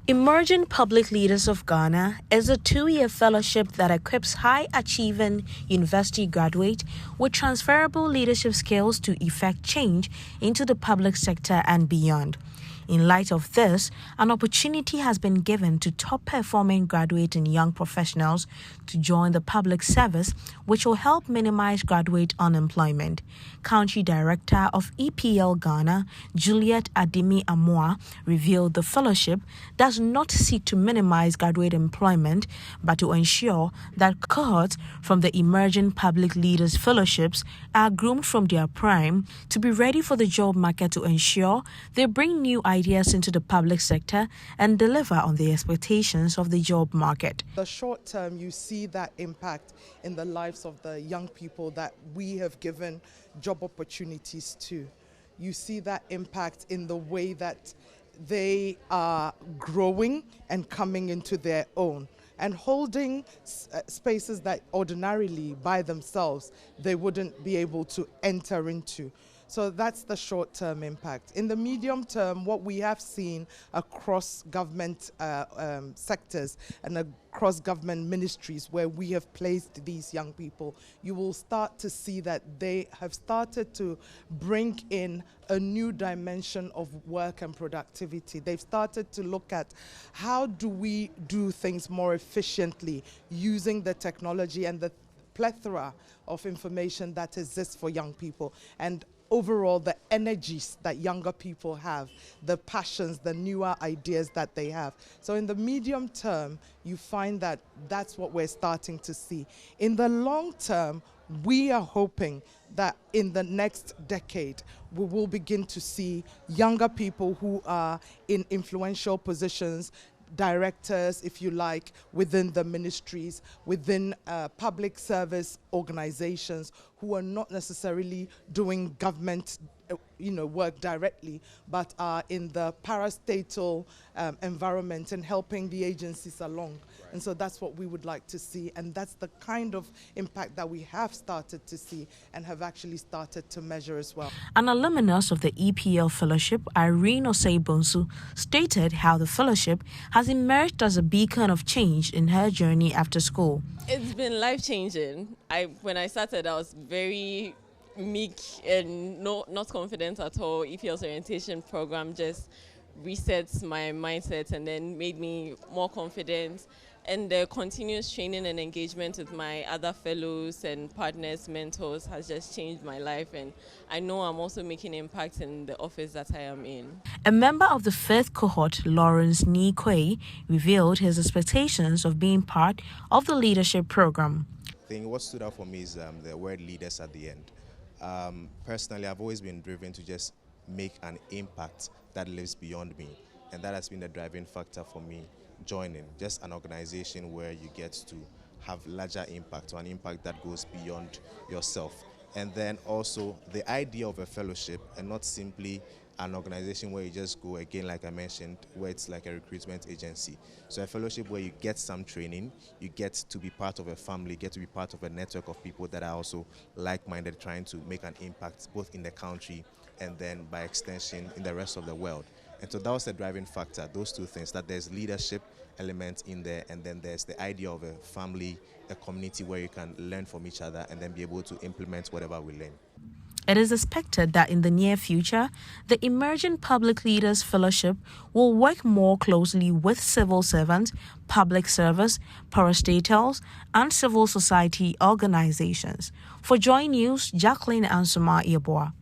Emerging Public Leaders of Ghana is a 2-year fellowship that equips high-achieving university graduates with transferable leadership skills to effect change into the public sector and beyond. In light of this, an opportunity has been given to top-performing graduate and young professionals to join the public service, which will help minimize graduate unemployment. Country Director of EPL Ghana, Juliet Adimi Amoa, revealed the fellowship does not seek to minimize graduate employment, but to ensure that cohorts from the Emerging Public Leaders Fellowships are groomed from their prime to be ready for the job market to ensure they bring new ideas into the public sector and deliver on the expectations of the job market. The short term, you see that impact in the lives of the young people that we have given job opportunities to. You see that impact in the way that they are growing and coming into their own and holding spaces that ordinarily by themselves they wouldn't be able to enter into. So that's the short-term impact. In the medium term, what we have seen across government sectors and across government ministries where we have placed these young people, you will start to see that they have started to bring in a new dimension of work and productivity. They've started to look at how do we do things more efficiently using the technology and the plethora of information that exists for young people. And overall, the energies that younger people have, the passions, the newer ideas that they have. So in the medium term, you find that that's what we're starting to see. In the long term, we are hoping that in the next decade, we will begin to see younger people who are in influential positions, directors, if you like, within the ministries, within public service organizations who are not necessarily doing government work directly, but are in the parastatal environment and helping the agencies along. Right. And so that's what we would like to see, and that's the kind of impact that we have started to see and have actually started to measure as well. An alumnus of the EPL Fellowship, Irene Osei-Bonsu, stated how the fellowship has emerged as a beacon of change in her journey after school. It's been life-changing. When I started, I was very meek and not confident at all. EPL's orientation program just resets my mindset and then made me more confident. And the continuous training and engagement with my other fellows and partners, mentors, has just changed my life. And I know I'm also making impact in the office that I am in. A member of the 5th cohort, Lawrence Nikwe, revealed his expectations of being part of the leadership program. I think what stood out for me is the word leaders at the end. Personally, I've always been driven to just make an impact that lives beyond me. And that has been the driving factor for me joining, just an organization where you get to have larger impact, or an impact that goes beyond yourself. And then also the idea of a fellowship, and not simply an organization where you just go, again, like I mentioned, where it's like a recruitment agency. So a fellowship where you get some training, you get to be part of a family, get to be part of a network of people that are also like-minded, trying to make an impact both in the country and then by extension in the rest of the world. And so that was the driving factor, those two things, that there's leadership element in there, and then there's the idea of a family, a community where you can learn from each other and then be able to implement whatever we learn. It is expected that in the near future, the Emerging Public Leaders Fellowship will work more closely with civil servants, public service, parastatals, and civil society organizations. For Joy News, Jacqueline Ansuma Ieboa.